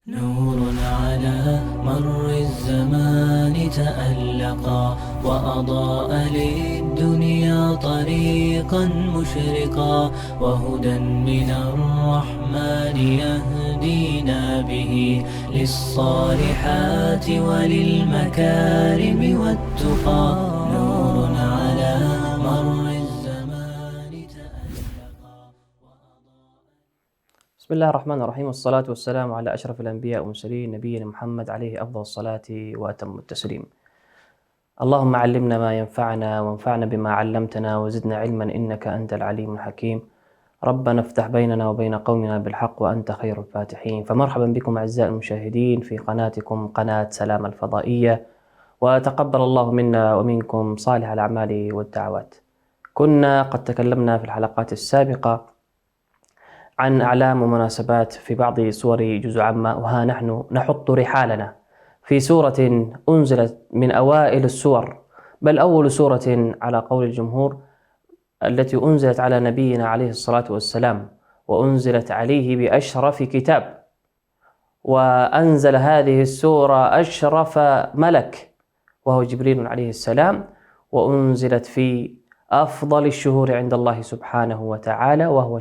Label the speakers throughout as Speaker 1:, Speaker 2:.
Speaker 1: نور على مر الزمان تألقا وأضاء للدنيا طريقا مشرقا وهدى من الرحمن يهدينا به للصالحات وللمكارم والتقى نور على مر الزمان تألقا.
Speaker 2: بسم الله الرحمن الرحيم، والصلاة والسلام على أشرف الأنبياء والمرسلين نبينا محمد عليه أفضل الصلاة وأتم التسليم. اللهم علمنا ما ينفعنا وانفعنا بما علمتنا وزدنا علما إنك أنت العليم الحكيم. ربنا افتح بيننا وبين قومنا بالحق وأنت خير الفاتحين. فمرحبا بكم أعزائي المشاهدين في قناتكم قناة سلام الفضائية، وتقبل الله منا ومنكم صالح الأعمال والدعوات. كنا قد تكلمنا في الحلقات السابقة عن أعلام ومناسبات في بعض سور جزء عامة، وها نحن نحط رحالنا في سورة أنزلت من أوائل السور، بل أول سورة على قول الجمهور التي أنزلت على نبينا عليه الصلاة والسلام، وأنزلت عليه بأشرف كتاب، وأنزل هذه السورة أشرف ملك وهو جبريل عليه السلام، وأنزلت في أفضل الشهور عند الله سبحانه وتعالى وهو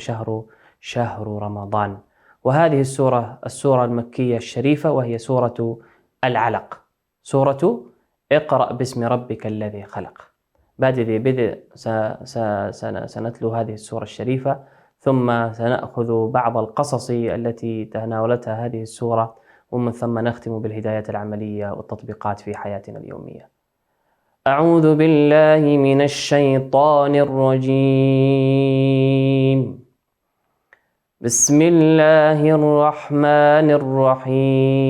Speaker 2: شهر رمضان. وهذه السورة المكية الشريفة، وهي سورة العلق، سورة اقرأ باسم ربك الذي خلق. بعد ذي بدء سنتلو هذه السورة الشريفة، ثم سنأخذ بعض القصص التي تناولتها هذه السورة، ومن ثم نختم بالهدايات العملية والتطبيقات في حياتنا اليومية. أعوذ بالله من الشيطان الرجيم. بسم الله الرحمن الرحيم.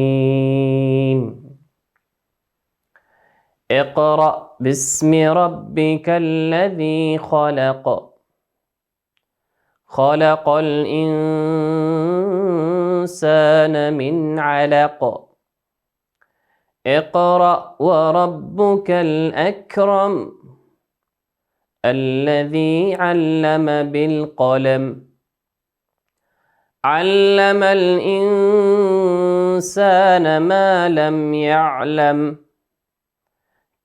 Speaker 2: اقرأ باسم ربك الذي خلق، خلق الإنسان من علق، اقرأ وربك الأكرم الذي علم بالقلم، علم الإنسان ما لم يعلم،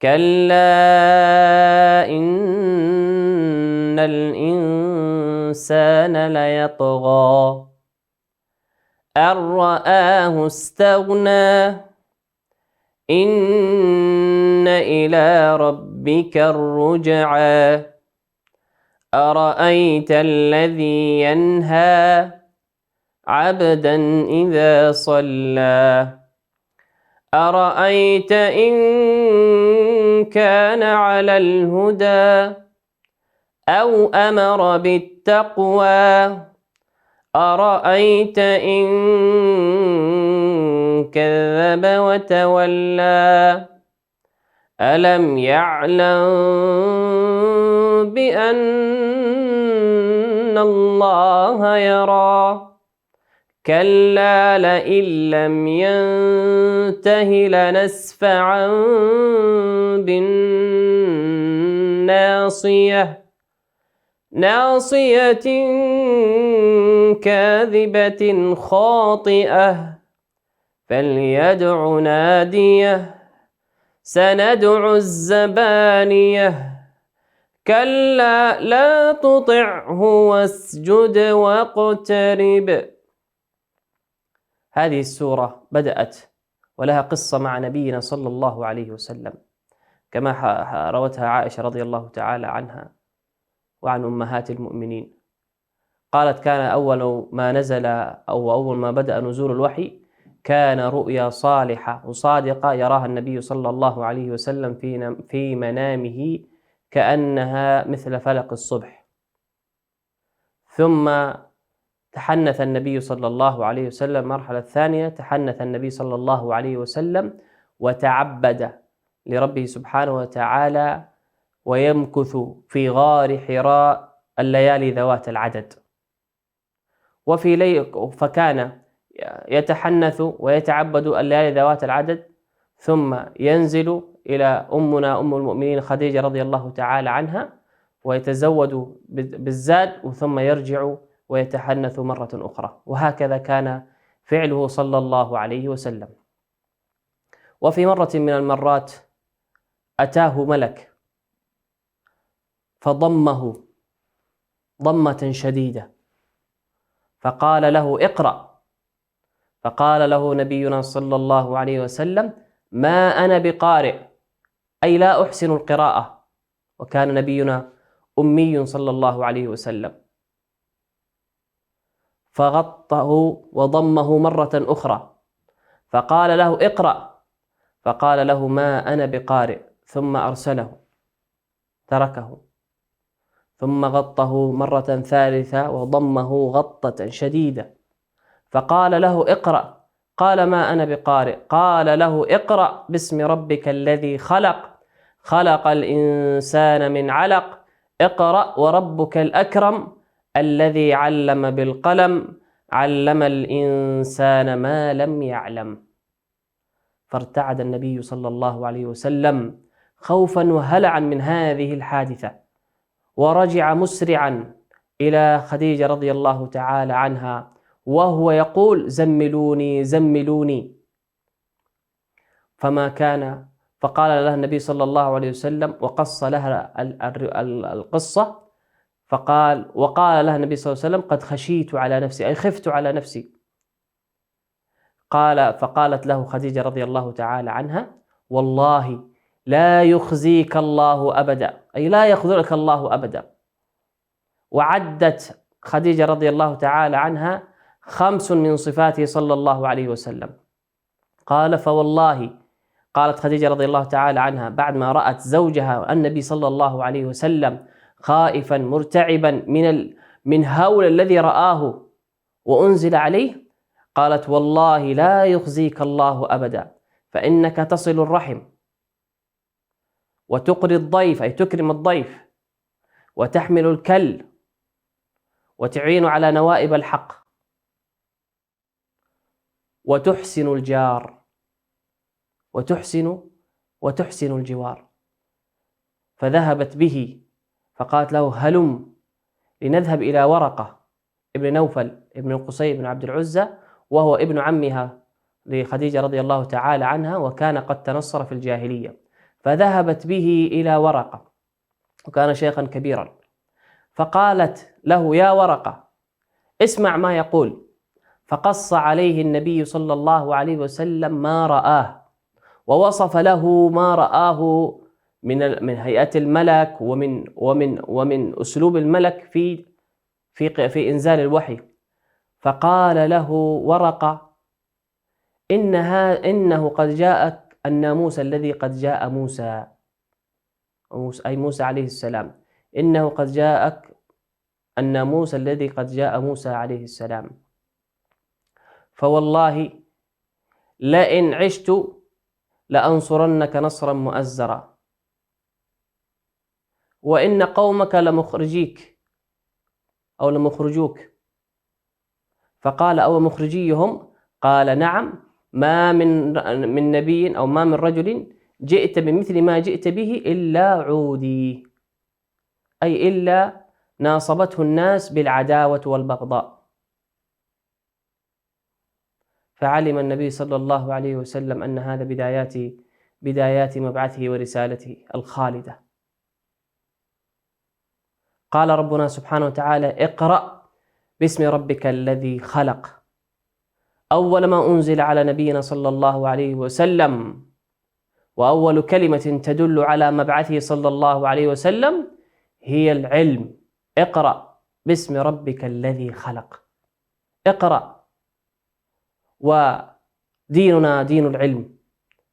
Speaker 2: كلا إن الإنسان ليطغى أن رآه استغنى، إن إلى ربك الرجعى، أرأيت الذي ينهى عبدا إذا صلى، أرأيت إن كان على الهدى أو أمر بالتقوى، أرأيت إن كذب وتولى، ألم يعلم بأن الله يرى، كلا لئن لم ينته لنسفعا بالناصية، ناصية كاذبة خاطئة، فليدع ناديه، سندع الزبانية، كلا لا تطعه واسجد واقترب. هذه السورة بدأت ولها قصة مع نبينا صلى الله عليه وسلم، كما روتها عائشة رضي الله تعالى عنها وعن أمهات المؤمنين. قالت: كان أول ما نزل أو أول ما بدأ نزول الوحي كان رؤيا صالحة وصادقة يراها النبي صلى الله عليه وسلم في منامه كأنها مثل فلق الصبح، ثم تحنث النبي صلى الله عليه وسلم. المرحلة الثانية تحنث النبي صلى الله عليه وسلم وتعبد لربه سبحانه وتعالى، ويمكث في غار حراء الليالي ذوات العدد، فكان يتحنث ويتعبد الليالي ذوات العدد، ثم ينزل إلى أمنا أم المؤمنين خديجة رضي الله تعالى عنها ويتزود بالزاد، ثم يرجع ويتحنث مرة أخرى. وهكذا كان فعله صلى الله عليه وسلم. وفي مرة من المرات أتاه ملك فضمه ضمة شديدة فقال له اقرأ، فقال له نبينا صلى الله عليه وسلم ما أنا بقارئ، أي لا أحسن القراءة، وكان نبينا أمي صلى الله عليه وسلم، فغطه وضمه مرة أخرى فقال له اقرأ، فقال له ما أنا بقارئ، ثم أرسله تركه، ثم غطه مرة ثالثة وضمه غطة شديدة فقال له اقرأ، قال ما أنا بقارئ، قال له اقرأ باسم ربك الذي خلق، خلق الإنسان من علق، اقرأ وربك الأكرم الذي علم بالقلم، علم الإنسان ما لم يعلم. فارتعد النبي صلى الله عليه وسلم خوفا وهلعا من هذه الحادثة، ورجع مسرعا إلى خديجة رضي الله تعالى عنها وهو يقول زملوني زملوني، فما كان، فقال لها النبي صلى الله عليه وسلم وقص لها القصة، وقال لها النبي صلى الله عليه وسلم قد خشيت على نفسي، أي خفت على نفسي. فقالت له خديجة رضي الله تعالى عنها والله لا يخزيك الله أبدا، أي لا يخذلك الله أبدا. وعدت خديجة رضي الله تعالى عنها 5 من صفاته صلى الله عليه وسلم. قال فوالله، قالت خديجة رضي الله تعالى عنها بعد ما رأت زوجها النبي صلى الله عليه وسلم خائفا مرتعبا من هول الذي رآه وأنزل عليه، قالت والله لا يخزيك الله أبدا، فإنك تصل الرحم وتقري الضيف، أي تكرم الضيف، وتحمل الكل، وتعين على نوائب الحق، وتحسن الجار، وتحسن الجوار. فذهبت به فقالت له هلم لنذهب إلى ورقة ابن نوفل ابن قصي بن عبد العزى، وهو ابن عمها لخديجة رضي الله تعالى عنها، وكان قد تنصر في الجاهلية. فذهبت به إلى ورقة، وكان شيخا كبيرا، فقالت له يا ورقة اسمع ما يقول. فقص عليه النبي صلى الله عليه وسلم ما رآه، ووصف له ما رآه من هيئة الملك ومن أسلوب الملك في إنزال الوحي. فقال له ورقة إنه قد جاءك الناموس الذي قد جاء موسى، أي موسى عليه السلام، إنه قد جاءك الناموس الذي قد جاء موسى عليه السلام، فوالله لئن عشت لأنصرنك نصرا مؤزرا، وإن قومك لمخرجيك أو لمخرجوك. فقال أو مخرجيهم؟ قال نعم، ما من نبي أو ما من رجل جئت بمثل ما جئت به إلا عودي، أي إلا ناصبته الناس بالعداوة والبغضاء. فعلم النبي صلى الله عليه وسلم أن هذا بدايات مبعثه ورسالته الخالدة. قال ربنا سبحانه وتعالى اقرأ باسم ربك الذي خلق. أول ما أنزل على نبينا صلى الله عليه وسلم، وأول كلمة تدل على مبعثه صلى الله عليه وسلم هي العلم. اقرأ باسم ربك الذي خلق، اقرأ. وديننا دين العلم،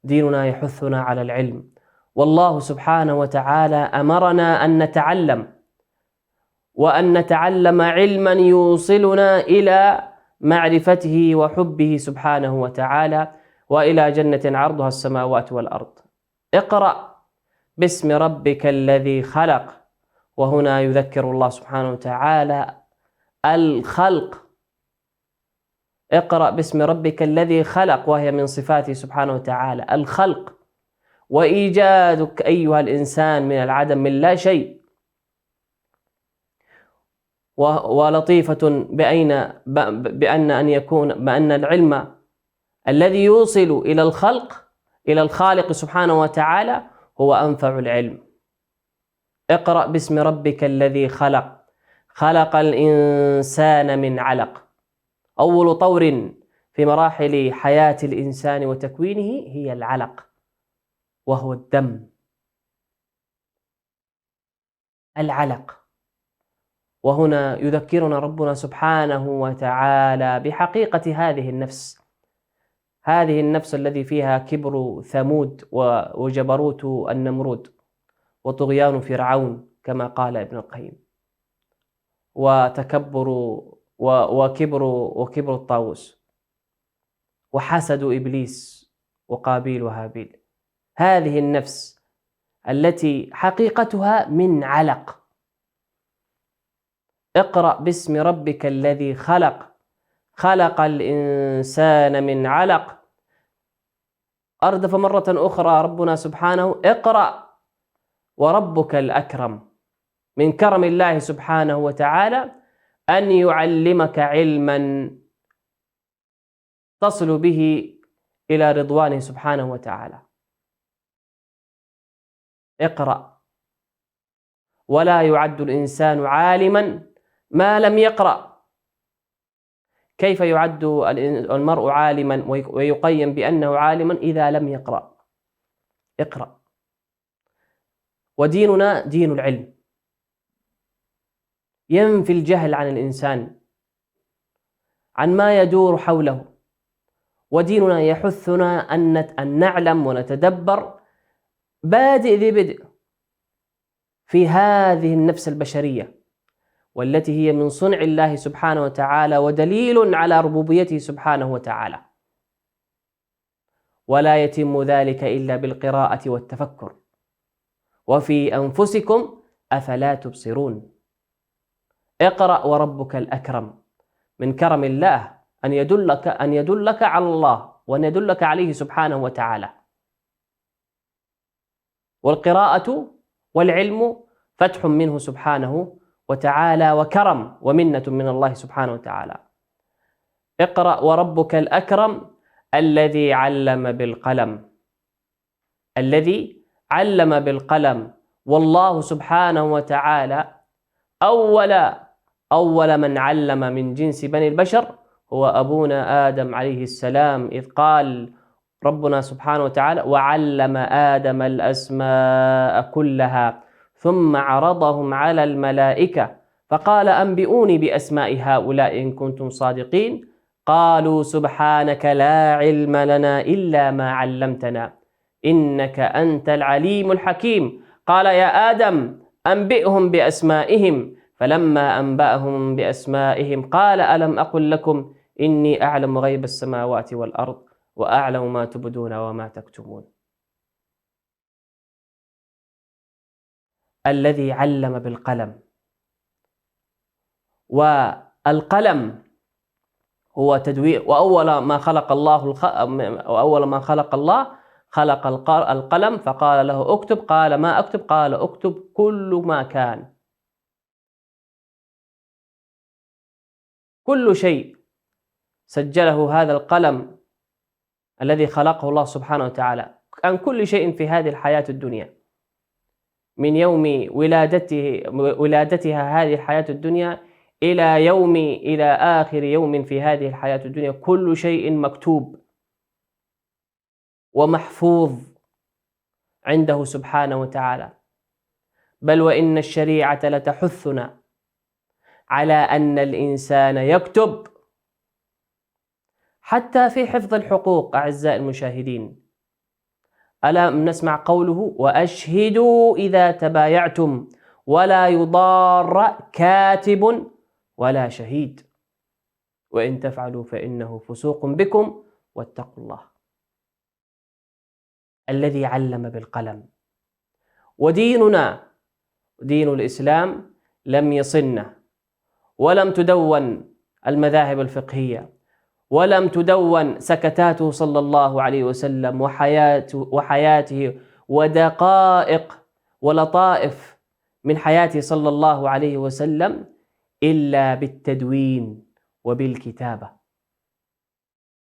Speaker 2: ديننا يحثنا على العلم، والله سبحانه وتعالى أمرنا أن نتعلم، وأن نتعلم علما يوصلنا إلى معرفته وحبه سبحانه وتعالى، وإلى جنة عرضها السماوات والأرض. اقرأ باسم ربك الذي خلق، وهنا يذكر الله سبحانه وتعالى الخلق. اقرأ باسم ربك الذي خلق، وهي من صفاته سبحانه وتعالى الخلق، وإيجادك أيها الإنسان من العدم، من لا شيء. ولطيفة بأن العلم الذي يوصل إلى الخالق سبحانه وتعالى هو أنفع العلم. اقرأ باسم ربك الذي خلق، خلق الإنسان من علق. أول طور في مراحل حياة الإنسان وتكوينه هي العلق، وهو الدم. العلق. وهنا يذكرنا ربنا سبحانه وتعالى بحقيقة هذه النفس الذي فيها كبر ثمود وجبروت النمرود وطغيان فرعون كما قال ابن القيم، وتكبر وكبر الطاووس، وحسد إبليس وقابيل وهابيل. هذه النفس التي حقيقتها من علق. اقرأ باسم ربك الذي خلق، خلق الإنسان من علق. أردف مرة أخرى ربنا سبحانه: اقرأ وربك الأكرم. من كرم الله سبحانه وتعالى أن يعلمك علما تصل به إلى رضوانه سبحانه وتعالى. اقرأ. ولا يعد الإنسان عالما ما لم يقرأ. كيف يعد المرء عالما ويقيم بأنه عالما إذا لم يقرأ؟ اقرأ. وديننا دين العلم، ينفي الجهل عن الإنسان عن ما يدور حوله. وديننا يحثنا أن نعلم ونتدبر بادئ ذي بدء في هذه النفس البشرية، والتي هي من صنع الله سبحانه وتعالى ودليل على ربوبيته سبحانه وتعالى. ولا يتم ذلك إلا بالقراءة والتفكر. وفي أنفسكم أفلا تبصرون. اقرأ وربك الأكرم. من كرم الله أن يدلك على الله وأن يدلك عليه سبحانه وتعالى. والقراءة والعلم فتح منه سبحانه وتعالى وكرم ومنة من الله سبحانه وتعالى. اقرأ وربك الأكرم الذي علم بالقلم. الذي علم بالقلم. والله سبحانه وتعالى أول من علم من جنس بني البشر هو أبونا آدم عليه السلام، إذ قال ربنا سبحانه وتعالى: وعلم آدم الأسماء كلها ثم عرضهم على الملائكة فقال أنبئوني بأسماء هؤلاء إن كنتم صادقين قالوا سبحانك لا علم لنا إلا ما علمتنا إنك أنت العليم الحكيم. قال يا آدم أنبئهم بأسمائهم فلما أنبأهم بأسمائهم قال ألم أقل لكم إني أعلم غيب السماوات والأرض وأعلم ما تبدون وما تكتمون. الذي علم بالقلم. والقلم هو تدوير. وأول ما خلق الله خلق القلم فقال له اكتب، قال ما أكتب؟ قال اكتب كل ما كان. كل شيء سجله هذا القلم الذي خلقه الله سبحانه وتعالى عن كل شيء في هذه الحياة الدنيا، من يوم ولادتها هذه الحياة الدنيا إلى آخر يوم في هذه الحياة الدنيا. كل شيء مكتوب ومحفوظ عنده سبحانه وتعالى. بل وإن الشريعة لتحثنا على أن الإنسان يكتب حتى في حفظ الحقوق. أعزائي المشاهدين، ألم نسمع قوله وأشهدوا إذا تبايعتم ولا يضار كاتب ولا شهيد وإن تفعلوا فإنه فسوق بكم واتقوا الله. الذي علم بالقلم. وديننا دين الإسلام لم يصنه، ولم تدون المذاهب الفقهية، ولم تدون سكتاته صلى الله عليه وسلم وحياته ودقائق ولطائف من حياته صلى الله عليه وسلم إلا بالتدوين وبالكتابة.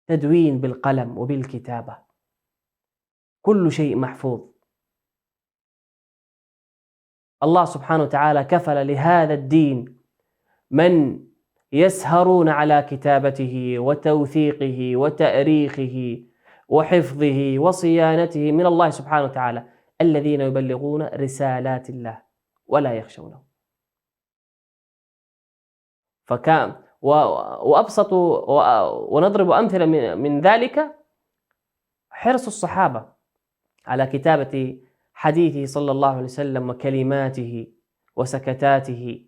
Speaker 2: تدوين بالقلم وبالكتابة، كل شيء محفوظ. الله سبحانه وتعالى كفل لهذا الدين من يسهرون على كتابته وتوثيقه وتأريخه وحفظه وصيانته من الله سبحانه وتعالى، الذين يبلغون رسالات الله ولا يخشونه. فكان وأبسط ونضرب أمثلة من ذلك حرص الصحابة على كتابة حديثه صلى الله عليه وسلم وكلماته وسكتاته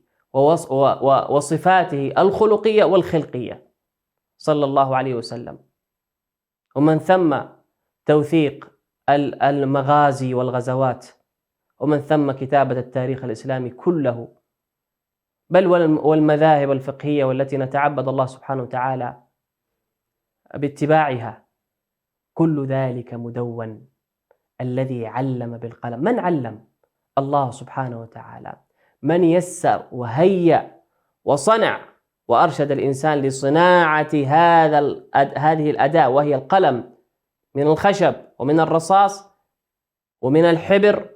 Speaker 2: وصفاته الخلقية والخلقية صلى الله عليه وسلم، ومن ثم توثيق المغازي والغزوات، ومن ثم كتابة التاريخ الإسلامي كله، بل والمذاهب الفقهية والتي نتعبد الله سبحانه وتعالى باتباعها، كل ذلك مدون. الذي علم بالقلم، من علم؟ الله سبحانه وتعالى. من يسر وهيأ وصنع وأرشد الإنسان لصناعة هذه الأداة، وهي القلم، من الخشب ومن الرصاص ومن الحبر،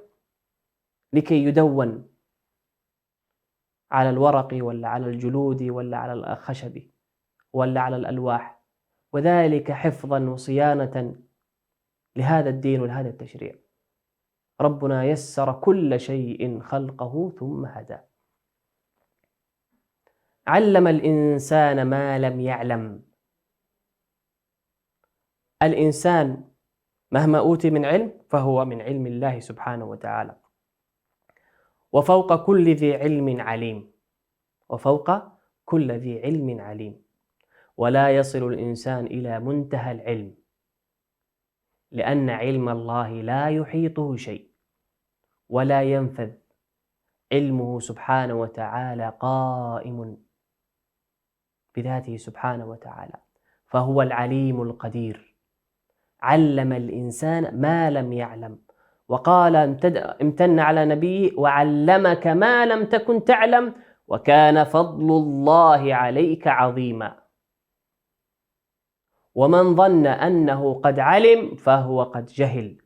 Speaker 2: لكي يدون على الورق ولا على الجلود ولا على الخشب ولا على الألواح، وذلك حفظا وصيانة لهذا الدين ولهذا التشريع. ربنا يسر كل شيء خلقه ثم هدى. علم الإنسان ما لم يعلم. الإنسان مهما أوتي من علم فهو من علم الله سبحانه وتعالى، وفوق كل ذي علم عليم، وفوق كل ذي علم عليم. ولا يصل الإنسان إلى منتهى العلم، لأن علم الله لا يحيطه شيء ولا ينفذ. علمه سبحانه وتعالى قائم بذاته سبحانه وتعالى، فهو العليم القدير. علم الإنسان ما لم يعلم، وقال امتن على نبيه وعلمك ما لم تكن تعلم وكان فضل الله عليك عظيما. ومن ظن أنه قد علم فهو قد جهل.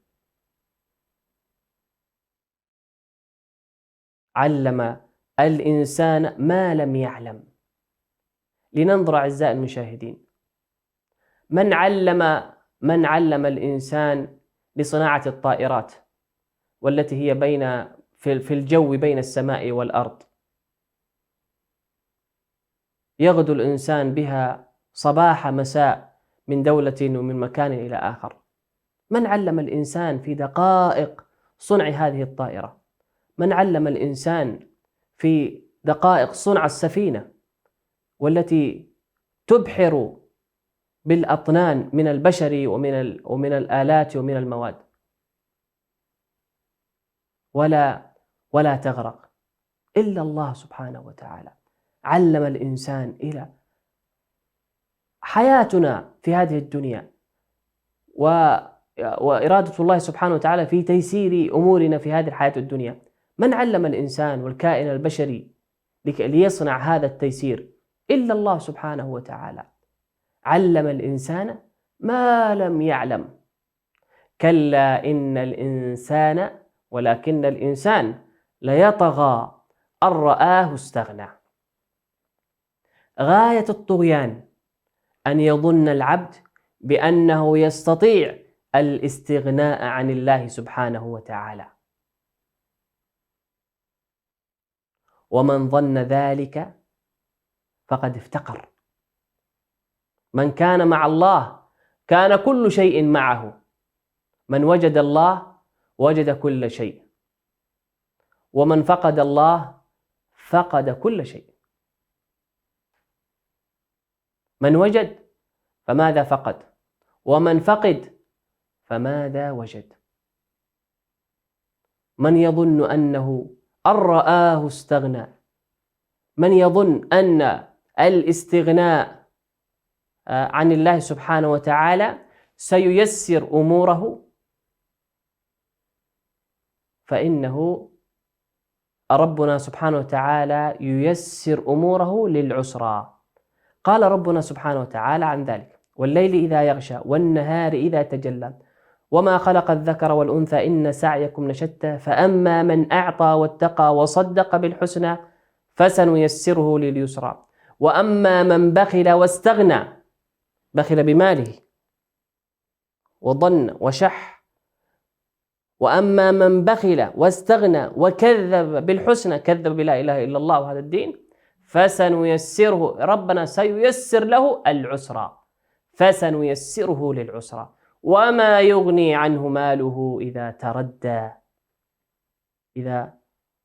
Speaker 2: علم الإنسان ما لم يعلم. لننظر أعزائي المشاهدين، من علم الإنسان لصناعة الطائرات والتي هي في الجو بين السماء والأرض، يغدو الإنسان بها صباح مساء من دولة ومن مكان إلى آخر. من علم الإنسان في دقائق صنع هذه الطائرة؟ من علم الإنسان في دقائق صنع السفينة والتي تبحر بالأطنان من البشر ومن الآلات ومن المواد ولا تغرق إلا الله سبحانه وتعالى. علم الإنسان إلى حياتنا في هذه الدنيا وإرادة الله سبحانه وتعالى في تيسير أمورنا في هذه الحياة الدنيا. من علم الإنسان والكائن البشري ليصنع هذا التيسير إلا الله سبحانه وتعالى. علم الإنسان ما لم يعلم. كلا إن الإنسان ولكن الإنسان ليطغى أن رآه استغنى. غاية الطغيان أن يظن العبد بأنه يستطيع الاستغناء عن الله سبحانه وتعالى، ومن ظن ذلك فقد افتقر. من كان مع الله كان كل شيء معه. من وجد الله وجد كل شيء، ومن فقد الله فقد كل شيء. من وجد فماذا فقد، ومن فقد فماذا وجد. من يظن أنه أن رآه استغنى، من يظن أن الاستغناء عن الله سبحانه وتعالى سييسر أموره، فإنه ربنا سبحانه وتعالى ييسر أموره للعسرى. قال ربنا سبحانه وتعالى عن ذلك: والليل إذا يغشى والنهار إذا تجلى وما خلق الذكر والأنثى إن سعيكم لشتى فأما من أعطى واتقى وصدق بالحسنى فسنيسره لليسرى وأما من بخل واستغنى، بخل بماله وظن وشح، وأما من بخل واستغنى وكذب بالحسنى، كذب بلا إله إلا الله وهذا الدين، فسنيسره، ربنا سييسر له العسرى، فسنيسره للعسرى وما يغني عنه ماله إذا تردى، إذا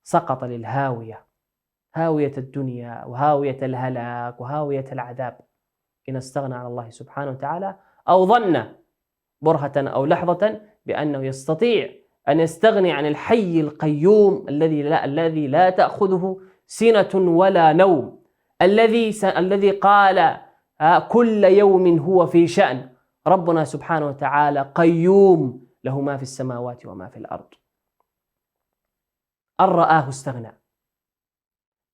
Speaker 2: سقط للهاوية، هاوية الدنيا وهاوية الهلاك وهاوية العذاب، إن استغنى عن الله سبحانه وتعالى أو ظن برهة أو لحظة بأنه يستطيع أن يستغني عن الحي القيوم الذي لا تأخذه سنة ولا نوم، الذي قال كل يوم هو في شأن. ربنا سبحانه وتعالى قيوم، له ما في السماوات وما في الأرض. أن رآه استغنى.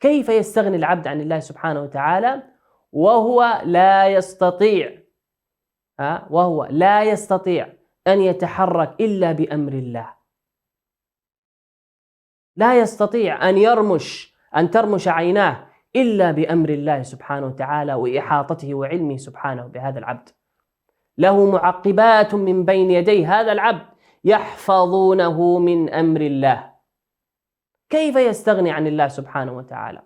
Speaker 2: كيف يستغني العبد عن الله سبحانه وتعالى وهو لا يستطيع أن يتحرك إلا بأمر الله، لا يستطيع أن ترمش عيناه إلا بأمر الله سبحانه وتعالى وإحاطته وعلمه سبحانه بهذا العبد. له معقبات من بين يدي هذا العبد يحفظونه من أمر الله. كيف يستغني عن الله سبحانه وتعالى؟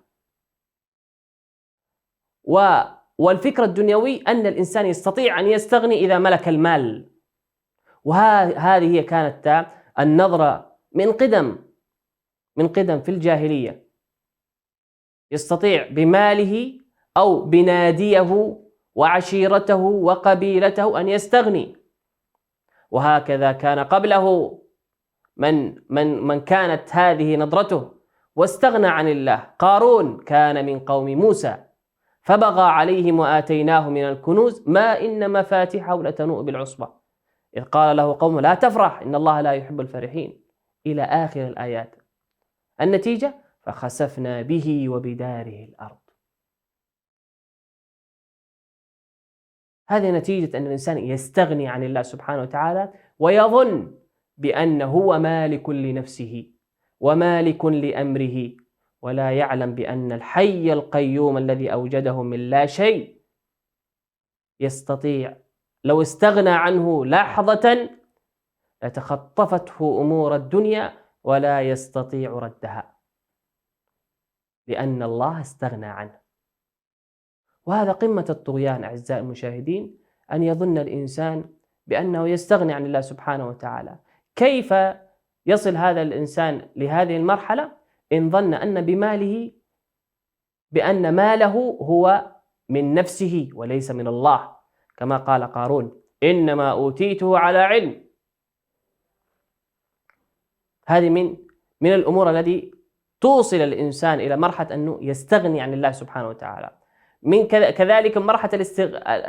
Speaker 2: والفكر الدنيوي أن الإنسان يستطيع أن يستغني إذا ملك المال، وهذه هي كانت النظرة من قدم في الجاهلية. يستطيع بماله أو بناديه وعشيرته وقبيلته أن يستغني، وهكذا كان قبله من كانت هذه نظرته واستغنى عن الله. قارون كان من قوم موسى فبغى عليهم وآتيناه من الكنوز ما إن مفاتحه لتنوء بالعصبة إذ قال له قومه لا تفرح إن الله لا يحب الفرحين، إلى آخر الآيات. النتيجة فخسفنا به وبداره الأرض. هذه نتيجة أن الإنسان يستغني عن الله سبحانه وتعالى ويظن بأنه هو مالك لنفسه ومالك لأمره، ولا يعلم بأن الحي القيوم الذي أوجده من لا شيء يستطيع لو استغنى عنه لحظة لتخطفته أمور الدنيا ولا يستطيع ردها، لأن الله استغنى عنه. وهذا قمة الطغيان أعزائي المشاهدين، أن يظن الإنسان بأنه يستغني عن الله سبحانه وتعالى. كيف يصل هذا الإنسان لهذه المرحلة؟ إن ظن بأن ماله هو من نفسه وليس من الله، كما قال قارون إنما أوتيته على علم. هذه من الأمور التي توصل الإنسان إلى مرحلة أنه يستغني عن الله سبحانه وتعالى. كذلك مرحلة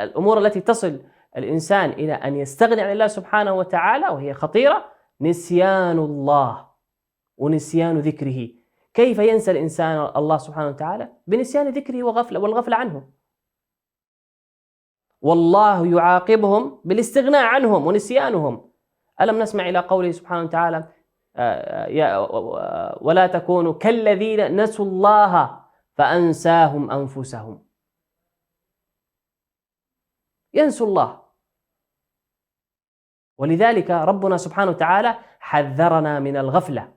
Speaker 2: الأمور التي تصل الإنسان إلى أن يستغني عن الله سبحانه وتعالى وهي خطيرة، نسيان الله ونسيان ذكره. كيف ينسى الإنسان الله سبحانه وتعالى؟ بنسيان ذكره والغفلة عنه. والله يعاقبهم بالاستغناء عنهم ونسيانهم. ألم نسمع إلى قوله سبحانه وتعالى ولا تكونوا كالذين نسوا الله فأنساهم أنفسهم. ينسوا الله. ولذلك ربنا سبحانه وتعالى حذرنا من الغفلة،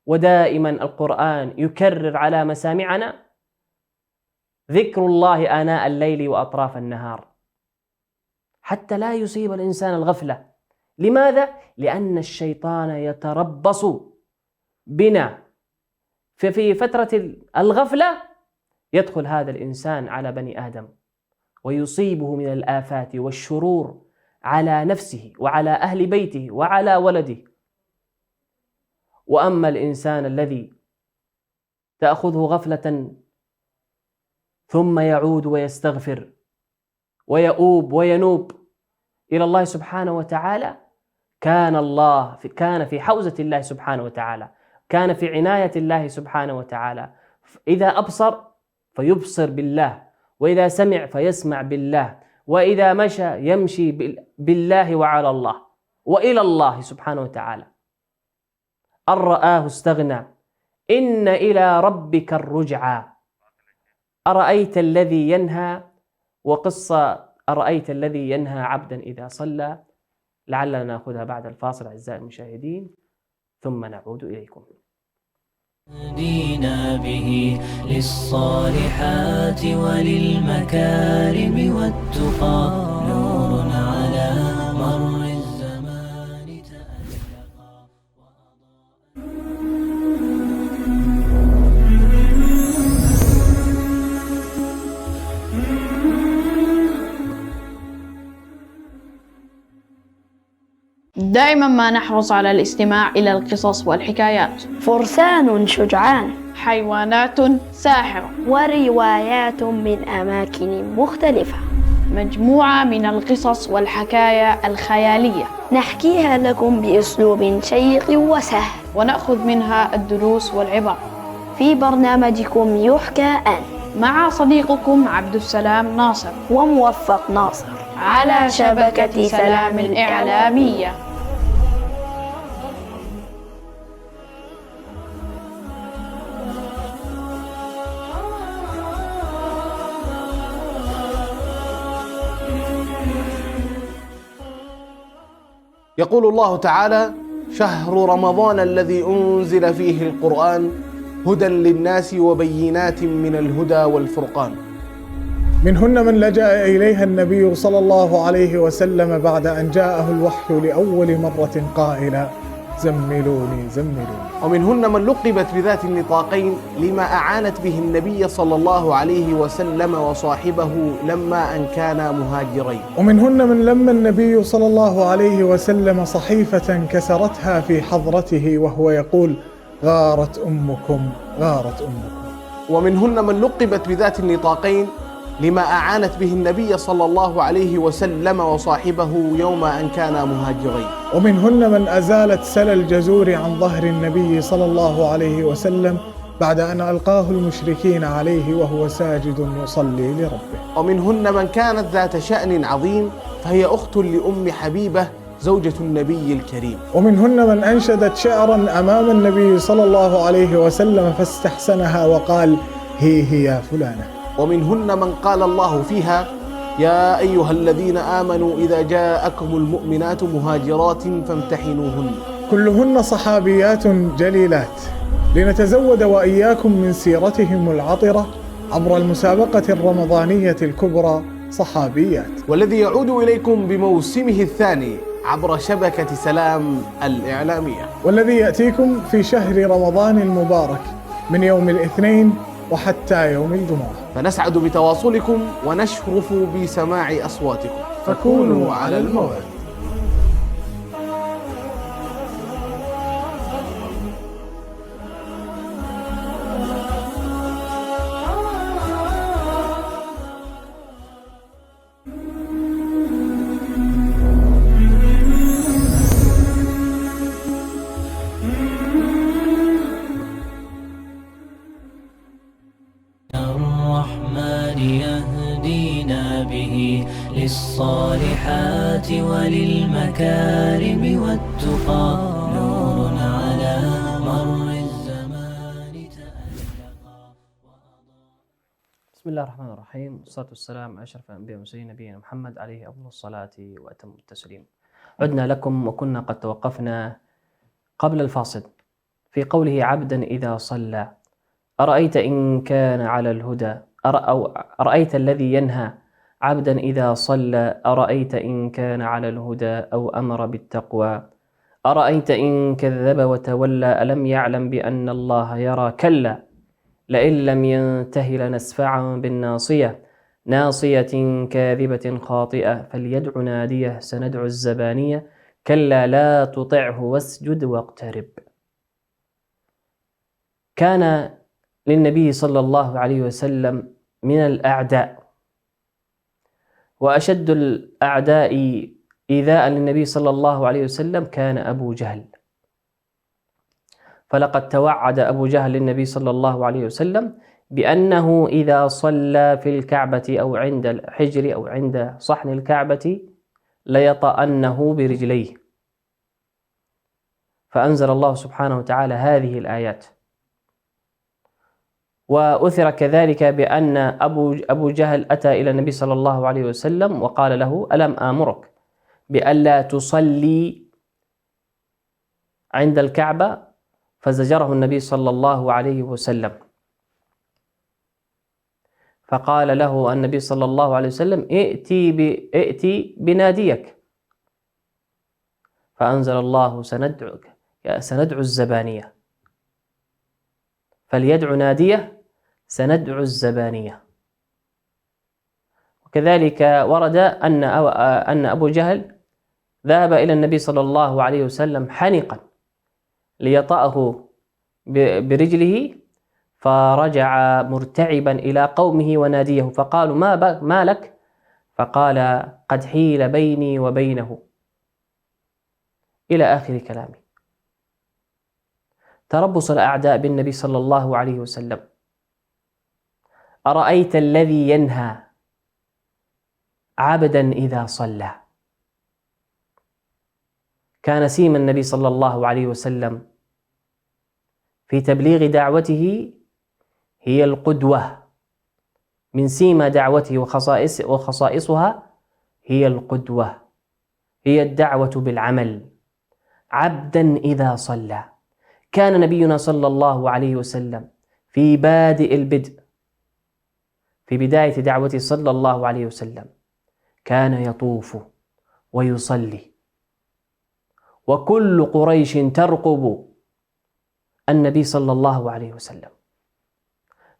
Speaker 2: ودائما القرآن يكرر على مسامعنا ذكر الله آناء الليل وأطراف النهار حتى لا يصيب الإنسان الغفلة. لماذا؟ لأن الشيطان يتربص بنا، ففي فترة الغفلة يدخل هذا الإنسان على بني آدم ويصيبه من الآفات والشرور على نفسه وعلى أهل بيته وعلى ولده. وأما الإنسان الذي تأخذه غفلة ثم يعود ويستغفر ويؤوب وينوب إلى الله سبحانه وتعالى، كان في حوزة الله سبحانه وتعالى، كان في عناية الله سبحانه وتعالى. إذا أبصر فيبصر بالله، وإذا سمع فيسمع بالله، وإذا مشى يمشي بالله وعلى الله وإلى الله سبحانه وتعالى. أن رآه استغنى إن إلى ربك الرجعى. أرأيت الذي ينهى، وقصة أرأيت الذي ينهى عبدا إذا صلى. لعلنا نأخذها بعد الفاصل أعزائي المشاهدين، ثم نعود إليكم.
Speaker 1: دينا به للصالحات وللمكارم والتقى، نور على مر الزمان تألقا.
Speaker 3: دائما ما نحرص على الاستماع إلى القصص والحكايات.
Speaker 4: فرسان شجعان،
Speaker 3: حيوانات ساحرة،
Speaker 4: وروايات من أماكن مختلفة،
Speaker 3: مجموعة من القصص والحكايا الخيالية
Speaker 4: نحكيها لكم بأسلوب شيق وسهل،
Speaker 3: ونأخذ منها الدروس والعبر
Speaker 4: في برنامجكم يحكى أن،
Speaker 3: مع صديقكم عبد السلام ناصر
Speaker 4: وموفق ناصر،
Speaker 3: على شبكة سلام الإعلامية.
Speaker 5: يقول الله تعالى: شهر رمضان الذي أنزل فيه القرآن هدى للناس وبينات من الهدى والفرقان.
Speaker 6: منهن من لجأ إليها النبي صلى الله عليه وسلم بعد أن جاءه الوحي لأول مرة قائلا: زملوني زملوني.
Speaker 5: ومنهن من لقبت بذات النطاقين لما أعانت به النبي صلى الله عليه وسلم وصاحبه لما أن كانا مهاجرين.
Speaker 6: ومنهن من لما النبي صلى الله عليه وسلم صحيفة كسرتها في حضرته وهو يقول: غارت أمكم غارت أمكم.
Speaker 5: ومنهن من لقبت بذات النطاقين لما أعانت به النبي صلى الله عليه وسلم وصاحبه يوم أن كانا مهاجرين.
Speaker 6: ومنهن من أزالت سل الجزور عن ظهر النبي صلى الله عليه وسلم بعد أن ألقاه المشركين عليه وهو ساجد يصلي لربه.
Speaker 5: ومنهن من كانت ذات شأن عظيم فهي أخت لأم حبيبة زوجة النبي الكريم.
Speaker 6: ومنهن من أنشدت شعرا أمام النبي صلى الله عليه وسلم فاستحسنها وقال: هي يا فلانة.
Speaker 5: ومنهن من قال الله فيها: يا أيها الذين آمنوا إذا جاءكم المؤمنات مهاجرات فامتحنوهن.
Speaker 6: كلهن صحابيات جليلات، لنتزود وإياكم من سيرتهم العطرة عبر المسابقة الرمضانية الكبرى صحابيات،
Speaker 5: والذي يعود إليكم بموسمه الثاني عبر شبكة سلام الإعلامية،
Speaker 6: والذي يأتيكم في شهر رمضان المبارك من يوم الاثنين وحتى يوم الجمعة.
Speaker 5: فنسعد بتواصلكم ونشرف بسماع أصواتكم،
Speaker 6: فكونوا على الموعد.
Speaker 1: يهدينا به للصالحات وللمكارم والتقى، نور على مر الزمان تألقا.
Speaker 2: بسم الله الرحمن الرحيم، والصلاة والسلام على أشرف الأنبياء والمرسلين نبينا محمد عليه أفضل الصلاة وأتم التسليم. عدنا لكم وكنا قد توقفنا قبل الفاصل في قوله: عبدا إذا صلى أرأيت إن كان على الهدى، أرأيت الذي ينهى عبدا إذا صلى، أرأيت إن كان على الهدى أو أمر بالتقوى، أرأيت إن كذب وتولى، ألم يعلم بأن الله يرى، كلا لئن لم ينته لنسفعا بالناصية، ناصية كاذبة خاطئة، فليدع ناديه سندع الزبانية، كلا لا تطعه واسجد واقترب. كان للنبي صلى الله عليه وسلم من الأعداء، وأشد الأعداء إيذاء للنبي صلى الله عليه وسلم كان أبو جهل. فلقد توعد أبو جهل للنبي صلى الله عليه وسلم بأنه إذا صلى في الكعبة أو عند الحجر أو عند صحن الكعبة ليطأنه برجليه. فأنزل الله سبحانه وتعالى هذه الآيات. وأثر كذلك بأن أبو جهل أتى إلى النبي صلى الله عليه وسلم وقال له: ألم آمرك بألا تصلي عند الكعبة؟ فزجره النبي صلى الله عليه وسلم، فقال له النبي صلى الله عليه وسلم: ائتي بناديك. فأنزل الله: سندعو الزبانية، فليدع ناديه سندعو الزبانية. وكذلك ورد أن أبو جهل ذهب إلى النبي صلى الله عليه وسلم حنقا ليطأه برجله، فرجع مرتعبا إلى قومه وناديه، فقالوا: ما لك؟ فقال: قد حيل بيني وبينه، إلى آخر كلامه. تربص الأعداء بالنبي صلى الله عليه وسلم. أرأيت الذي ينهى عبدا إذا صلى. كان سيما النبي صلى الله عليه وسلم في تبليغ دعوته هي القدوة. من سيما دعوته وخصائصها هي القدوة، هي الدعوة بالعمل. عبدا إذا صلى. كان نبينا صلى الله عليه وسلم في بادئ البدء، في بداية دعوته صلى الله عليه وسلم، كان يطوف ويصلي، وكل قريش ترقب النبي صلى الله عليه وسلم،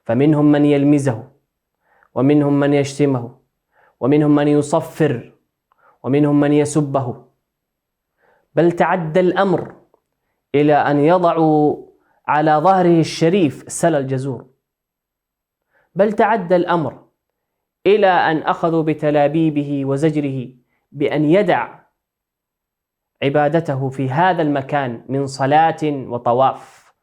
Speaker 2: فمنهم من يلمزه، ومنهم من يشتمه، ومنهم من يصفر، ومنهم من يسبه، بل تعدى الأمر إلى أن يضعوا على ظهره الشريف سل الجزور، بل تعدى الأمر إلى أن أخذوا بتلابيبه وزجره بأن يدع عبادته في هذا المكان من صلاة وطواف،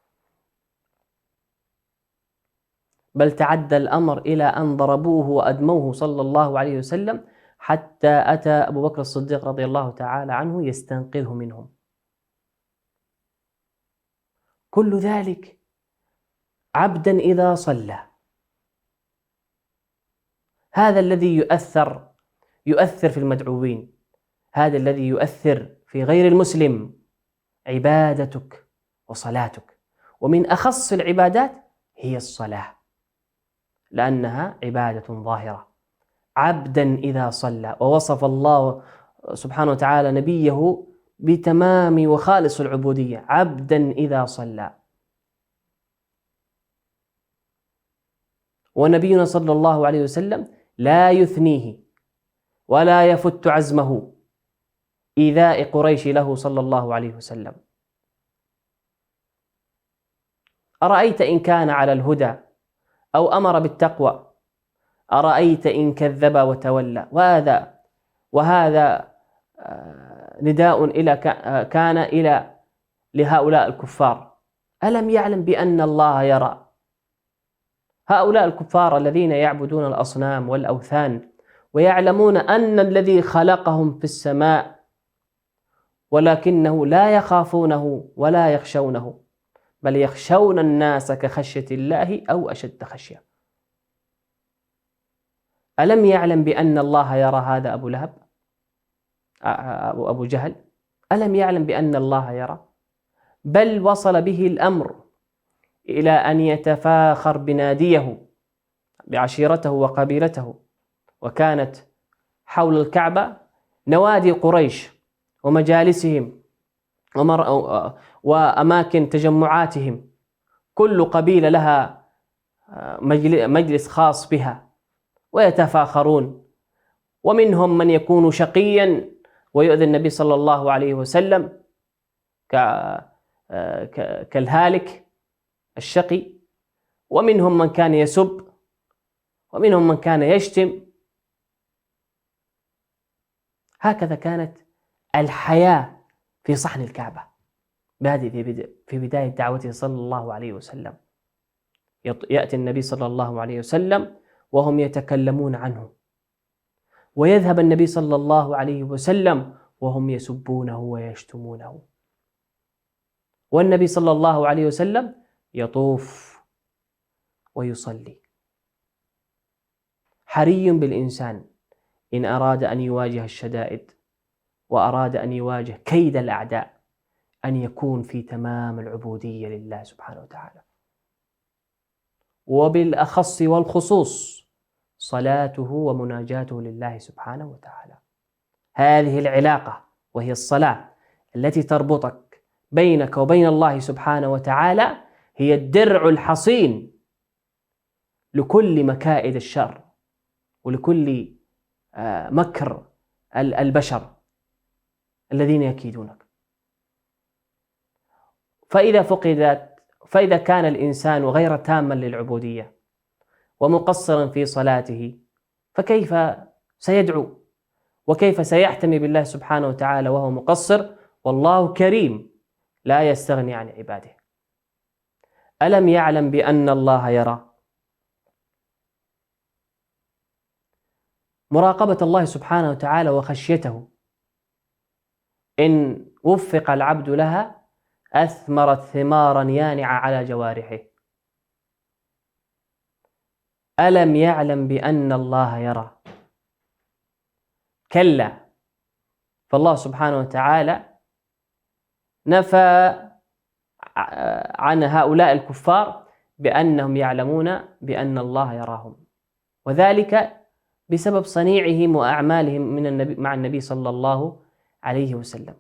Speaker 2: بل تعدى الأمر إلى أن ضربوه وأدموه صلى الله عليه وسلم، حتى أتى أبو بكر الصديق رضي الله تعالى عنه يستنقذه منهم. كل ذلك عبدا إذا صلى. هذا الذي يؤثر في المدعوين، هذا الذي يؤثر في غير المسلم، عبادتك وصلاتك. ومن أخص العبادات هي الصلاة، لأنها عبادة ظاهرة. عبدا إذا صلى. ووصف الله سبحانه وتعالى نبيه بتمام وخالص العبودية: عبدا إذا صلى. ونبينا صلى الله عليه وسلم لا يثنيه ولا يفت عزمه إيذاء قريش له صلى الله عليه وسلم. أرأيت إن كان على الهدى أو أمر بالتقوى، أرأيت إن كذب وتولى. وهذا نداء كان لهؤلاء الكفار. ألم يعلم بأن الله يرى؟ هؤلاء الكفار الذين يعبدون الأصنام والأوثان ويعلمون أن الذي خلقهم في السماء، ولكنه لا يخافونه ولا يخشونه، بل يخشون الناس كخشية الله أو أشد خشية. ألم يعلم بأن الله يرى؟ هذا أبو لهب أبو جهل. ألم يعلم بأن الله يرى؟ بل وصل به الأمر إلى أن يتفاخر بناديه، بعشيرته وقبيلته، وكانت حول الكعبة نوادي قريش ومجالسهم وأماكن تجمعاتهم، كل قبيلة لها مجلس خاص بها ويتفاخرون. ومنهم من يكون شقيا ويؤذي النبي صلى الله عليه وسلم كالهالك الشقي، ومنهم من كان يسب، ومنهم من كان يشتم. هكذا كانت الحياة في صحن الكعبة. في بداية دعوته صلى الله عليه وسلم. يأتي النبي صلى الله عليه وسلم وهم يتكلمون عنه، ويذهب النبي صلى الله عليه وسلم وهم يسبونه ويشتمونه، والنبي صلى الله عليه وسلم يطوف ويصلي. حري بالإنسان إن أراد أن يواجه الشدائد وأراد أن يواجه كيد الأعداء أن يكون في تمام العبودية لله سبحانه وتعالى، وبالأخص والخصوص صلاته ومناجاته لله سبحانه وتعالى. هذه العلاقة وهي الصلاة التي تربطك بينك وبين الله سبحانه وتعالى هي الدرع الحصين لكل مكائد الشر ولكل مكر البشر الذين يكيدونك. فإذا كان الإنسان غير تاما للعبودية ومقصرا في صلاته فكيف سيدعو وكيف سيحتمي بالله سبحانه وتعالى وهو مقصر والله كريم لا يستغني عن عباده؟ ألم يعلم بأن الله يرى؟ مراقبة الله سبحانه وتعالى وخشيته إن وفق العبد لها أثمرت ثمارا يانعة على جوارحه. ألم يعلم بأن الله يرى؟ كلا، فالله سبحانه وتعالى نفى عن هؤلاء الكفار بأنهم يعلمون بأن الله يراهم، وذلك بسبب صنيعهم وأعمالهم مع النبي صلى الله عليه وسلم.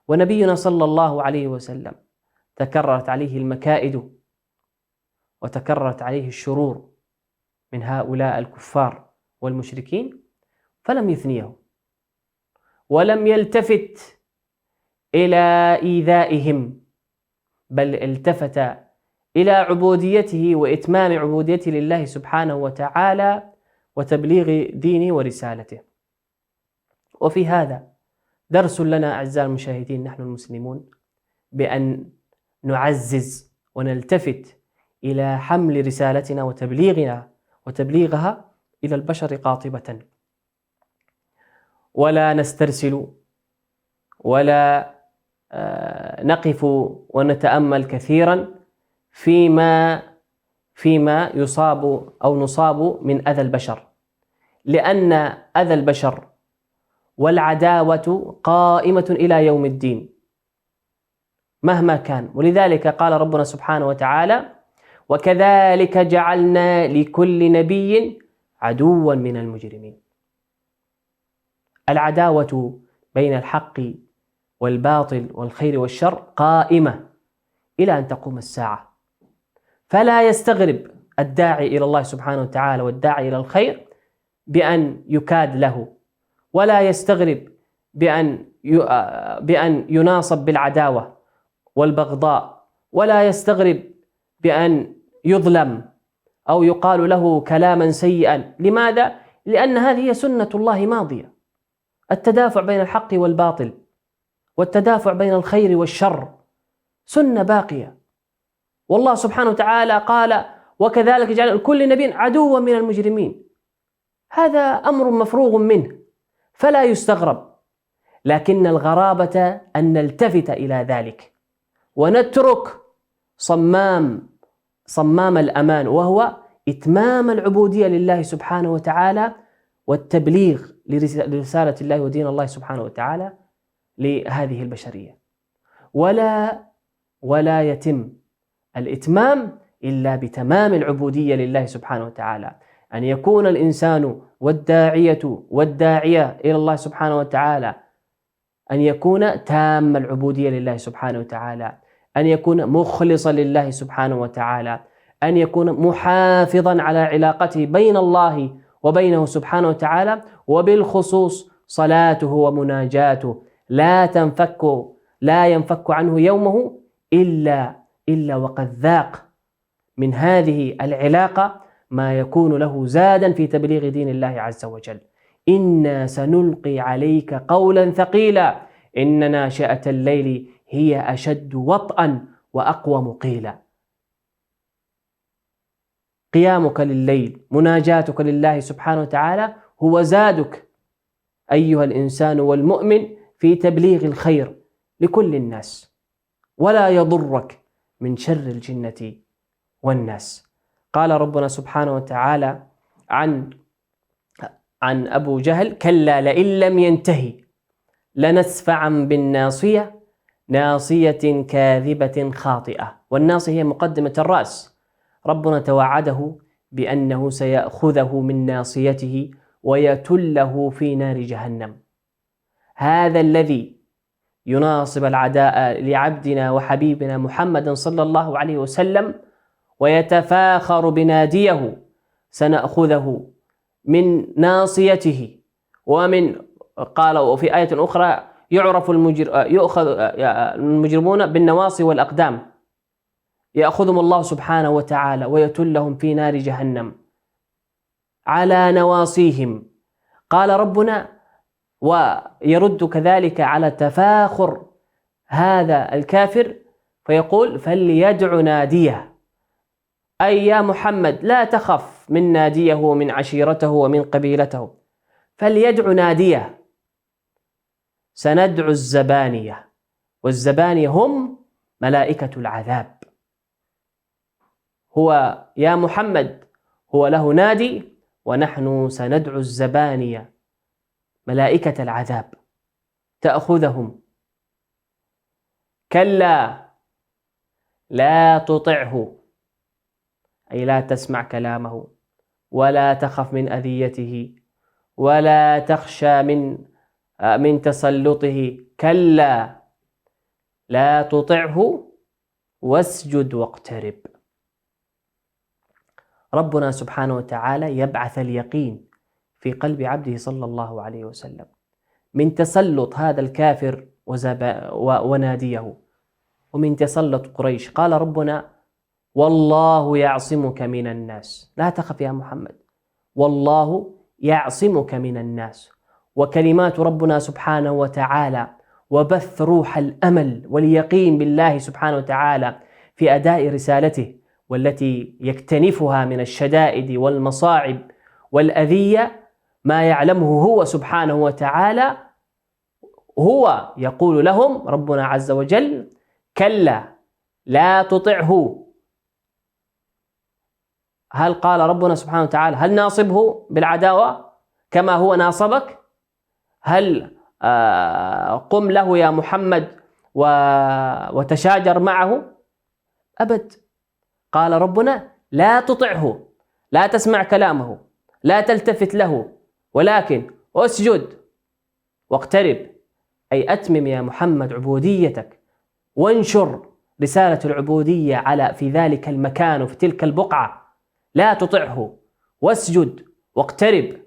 Speaker 2: ونبينا صلى الله عليه وسلم تكررت عليه المكائد وتكررت عليه الشرور من هؤلاء الكفار والمشركين، فلم يثنيه ولم يلتفت إلى إيذائهم، بل التفت إلى عبوديته وإتمام عبوديته لله سبحانه وتعالى وتبليغ دينه ورسالته. وفي هذا درس لنا أعزائي المشاهدين نحن المسلمون بأن نعزز ونلتفت إلى حمل رسالتنا وتبليغها إلى البشر قاطبة، ولا نسترسل ولا نقف ونتأمل كثيرا فيما يصاب أو نصاب من أذى البشر، لأن أذى البشر والعداوة قائمة إلى يوم الدين مهما كان. ولذلك قال ربنا سبحانه وتعالى: وكذلك جعلنا لكل نبي عدوا من المجرمين. العداوة بين الحق والباطل والخير والشر قائمة إلى أن تقوم الساعة، فلا يستغرب الداعي إلى الله سبحانه وتعالى والداعي إلى الخير بأن يكاد له، ولا يستغرب بأن يناصب بالعداوة والبغضاء، ولا يستغرب بأن يظلم أو يقال له كلاما سيئا. لماذا؟ لأن هذه سنة الله ماضية، التدافع بين الحق والباطل والتدافع بين الخير والشر سنة باقية. والله سبحانه وتعالى قال: وكذلك جعل كل نبي عدوا من المجرمين. هذا أمر مفروغ منه فلا يستغرب، لكن الغرابة أن نلتفت إلى ذلك ونترك صمام الأمان، وهو إتمام العبودية لله سبحانه وتعالى والتبليغ لرسالة الله ودين الله سبحانه وتعالى لهذه البشرية. ولا يتم الإتمام إلا بتمام العبودية لله سبحانه وتعالى، أن يكون الإنسان والداعية إلى الله سبحانه وتعالى أن يكون تام العبودية لله سبحانه وتعالى، أن يكون مخلصا لله سبحانه وتعالى، أن يكون محافظا على علاقته بين الله وبينه سبحانه وتعالى، وبالخصوص صلاته ومناجاته لا ينفك عنه يومه إلا وقد ذاق من هذه العلاقة ما يكون له زادا في تبليغ دين الله عز وجل. إنا سنلقي عليك قولا ثقيلا إن ناشئة الليل هي أشد وطئا وأقوم قيلا. قيامك لليل، مناجاتك لله سبحانه وتعالى هو زادك أيها الإنسان والمؤمن في تبليغ الخير لكل الناس، ولا يضرك من شر الجنة والناس. قال ربنا سبحانه وتعالى عن أبو جهل: كلا لئن لم ينتهي لنسفعا بالناصية ناصية كاذبة خاطئة. والناصية هي مقدمة الرأس. ربنا توعده بأنه سيأخذه من ناصيته ويتله في نار جهنم. هذا الذي يناصب العداء لعبدنا وحبيبنا محمد صلى الله عليه وسلم ويتفاخر بناديه سنأخذه من ناصيته. قال وفي آية أخرى: يؤخذ المجرمون بالنواصي والأقدام، يأخذهم الله سبحانه وتعالى ويتلهم في نار جهنم على نواصيهم. قال ربنا ويرد كذلك على تفاخر هذا الكافر فيقول: فليدع ناديه، أي يا محمد لا تخف من ناديه ومن عشيرته ومن قبيلته، فليدع ناديه. سندعو الزبانية، والزبانية هم ملائكة العذاب. هو يا محمد هو له نادي، ونحن سندعو الزبانية ملائكة العذاب تأخذهم. كلا لا تطعه، أي لا تسمع كلامه، ولا تخف من أذيته، ولا تخشى من تسلطه. كلا لا تطعه واسجد واقترب. ربنا سبحانه وتعالى يبعث اليقين في قلب عبده صلى الله عليه وسلم من تسلط هذا الكافر وناديه، ومن تسلط قريش. قال ربنا: والله يعصمك من الناس. لا تخف يا محمد، والله يعصمك من الناس. وكلمات ربنا سبحانه وتعالى وبث روح الأمل واليقين بالله سبحانه وتعالى في أداء رسالته، والتي يكتنفها من الشدائد والمصاعب والأذية ما يعلمه هو سبحانه وتعالى. هو يقول لهم ربنا عز وجل: كلا لا تطعه. هل قال ربنا سبحانه وتعالى هل ناصبه بالعداوة كما هو ناصبك؟ هل قم له يا محمد وتشاجر معه؟ أبد. قال ربنا: لا تطعه، لا تسمع كلامه، لا تلتفت له، ولكن اسجد واقترب، أي أتمم يا محمد عبوديتك، وانشر رسالة العبودية في ذلك المكان وفي تلك البقعة. لا تطعه واسجد واقترب.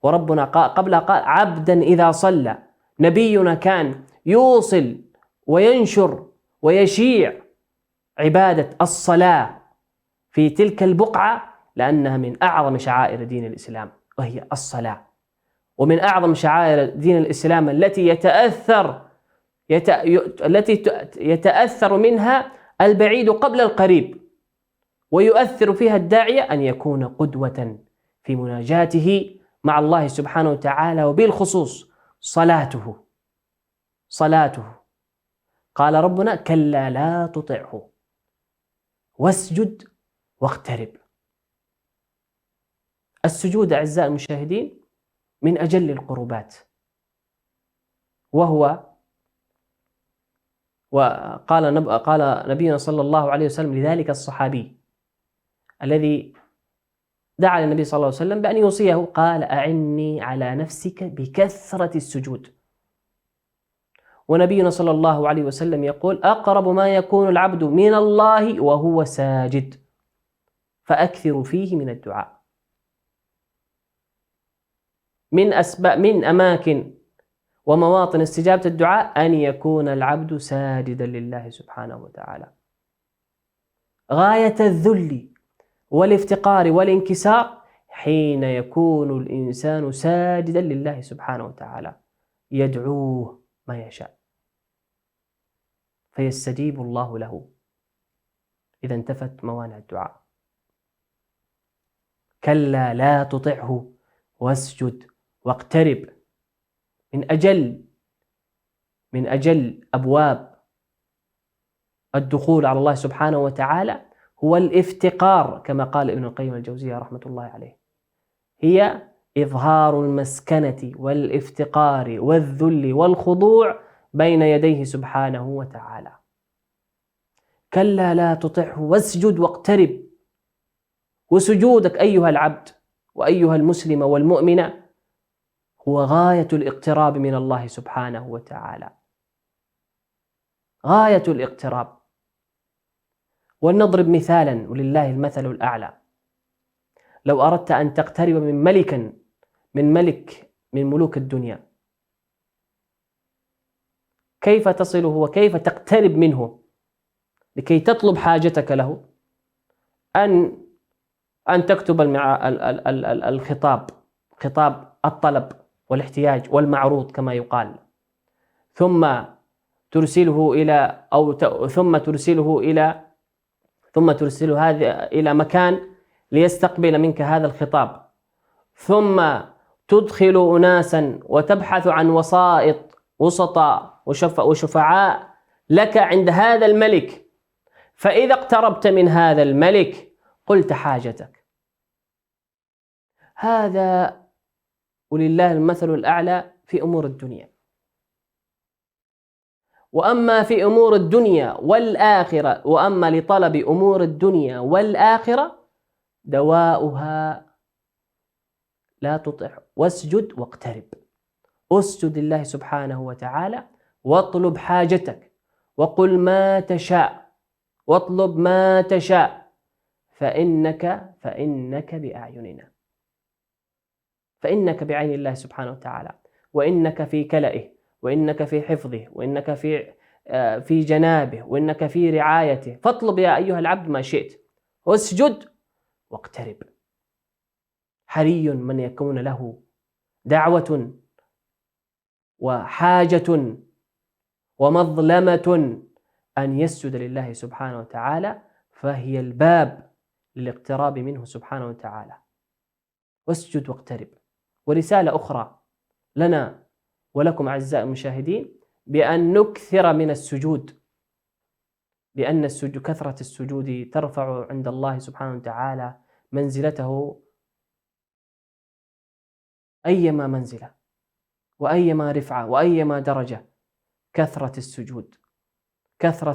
Speaker 2: وربنا قبل قال: عبدا إذا صلى. نبينا كان يوصل وينشر ويشيع عبادة الصلاة في تلك البقعة، لأنها من أعظم شعائر دين الإسلام، وهي الصلاة. ومن أعظم شعائر دين الإسلام التي يتأثر منها البعيد قبل القريب، ويؤثر فيها الداعية أن يكون قدوة في مناجاته مع الله سبحانه وتعالى، وبالخصوص صلاته. قال ربنا: كلا لا تطعه واسجد واقترب. السجود أعزائي المشاهدين من أجل القربات، وقال نبينا صلى الله عليه وسلم لذلك الصحابي الذي دعا النبي صلى الله عليه وسلم بأن يوصيه، قال: أعني على نفسك بكثرة السجود. ونبينا صلى الله عليه وسلم يقول: أقرب ما يكون العبد من الله وهو ساجد، فأكثر فيه من الدعاء. من أماكن ومواطن استجابة الدعاء أن يكون العبد ساجدا لله سبحانه وتعالى، غاية الذل والافتقار والانكسار حين يكون الإنسان ساجدا لله سبحانه وتعالى يدعوه ما يشاء. فيستجيب الله له إذا انتفت موانع الدعاء. كلا لا تطعه واسجد واقترب. من أجل أبواب الدخول على الله سبحانه وتعالى هو الافتقار، كما قال ابن القيم الجوزية رحمة الله عليه، هي إظهار المسكنة والافتقار والذل والخضوع بين يديه سبحانه وتعالى. كلا لا تطعه واسجد واقترب. وسجودك أيها العبد وأيها المسلم والمؤمن هو غاية الاقتراب من الله سبحانه وتعالى، غاية الاقتراب. ولنضرب مثالا ولله المثل الأعلى. لو أردت أن تقترب من ملك من ملوك الدنيا، كيف تصله وكيف تقترب منه لكي تطلب حاجتك له؟ أن تكتب خطاب الطلب والاحتياج والمعروض كما يقال، ثم ترسله إلى مكان ليستقبل منك هذا الخطاب، ثم تدخل أناسا وتبحث عن وسطاء وشفعاء لك عند هذا الملك، فإذا اقتربت من هذا الملك قلت حاجتك. هذا ولله المثل الأعلى في أمور الدنيا. وأما في أمور الدنيا والآخرة، وأما لطلب أمور الدنيا والآخرة دواؤها لا تطع واسجد واقترب. اسجد لله سبحانه وتعالى واطلب حاجتك وقل ما تشاء، واطلب ما تشاء، فإنك بأعيننا، فإنك بعين الله سبحانه وتعالى، وإنك في كلئه، وإنك في حفظه، وإنك في جنابه، وإنك في رعايته. فاطلب يا أيها العبد ما شئت، واسجد واقترب. حري من يكون له دعوة وحاجة ومظلمة أن يسجد لله سبحانه وتعالى، فهي الباب للاقتراب منه سبحانه وتعالى. واسجد واقترب. ورسالة أخرى لنا ولكم أعزائي المشاهدين بأن نكثر من السجود، لأن كثرة السجود ترفع عند الله سبحانه وتعالى منزلته أيما منزلة وأيما رفعة وأيما درجة. كثرة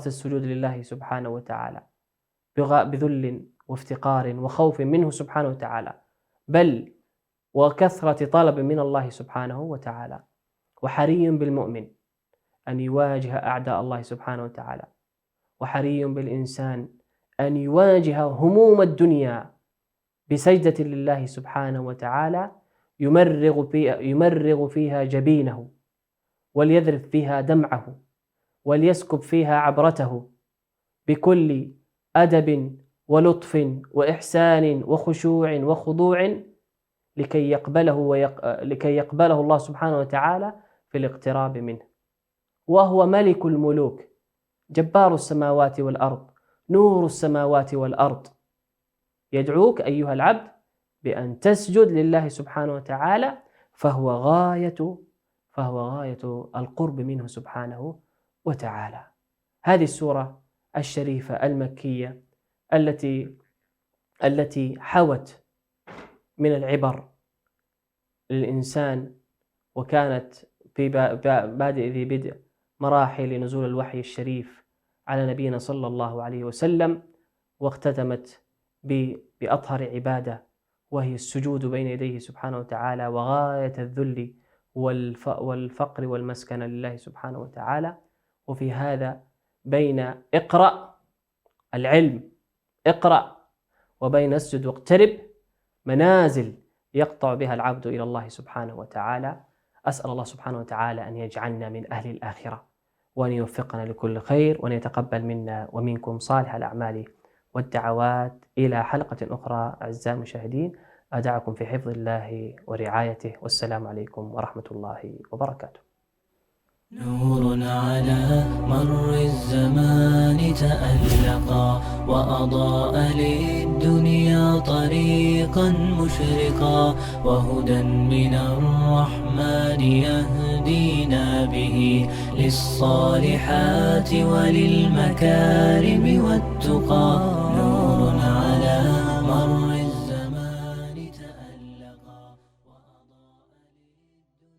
Speaker 2: السجود لله سبحانه وتعالى بذل وافتقار وخوف منه سبحانه وتعالى، بل وكثرة طلب من الله سبحانه وتعالى. وحري بالمؤمن أن يواجه أعداء الله سبحانه وتعالى، وحري بالإنسان أن يواجه هموم الدنيا بسجدة لله سبحانه وتعالى، يمرغ فيها جبينه، وليذرف فيها دمعه، وليسكب فيها عبرته بكل أدب ولطف وإحسان وخشوع وخضوع، لكي يقبله الله سبحانه وتعالى في الاقتراب منه. وهو ملك الملوك، جبار السماوات والأرض، نور السماوات والأرض، يدعوك أيها العبد بأن تسجد لله سبحانه وتعالى، فهو غاية القرب منه سبحانه وتعالى. هذه السورة الشريفة المكية التي حوت من العبر للإنسان، وكانت في بدء مراحل نزول الوحي الشريف على نبينا صلى الله عليه وسلم، واختتمت بأطهر عبادة وهي السجود بين يديه سبحانه وتعالى، وغاية الذل والفقر والمسكنة لله سبحانه وتعالى. وفي هذا بين اقرأ العلم اقرأ وبين اسجد واقترب منازل يقطع بها العبد إلى الله سبحانه وتعالى. أسأل الله سبحانه وتعالى أن يجعلنا من أهل الآخرة، وأن يوفقنا لكل خير، وأن يتقبل منا ومنكم صالح الأعمال والدعوات. إلى حلقة أخرى أعزائي المشاهدين، أدعكم في حفظ الله ورعايته، والسلام عليكم ورحمة الله وبركاته.
Speaker 1: نور على مر الزمان تألقا وأضاء للدنيا طريقا مشرقا وهدى من الرحمن يهدينا به للصالحات وللمكارم والتقى.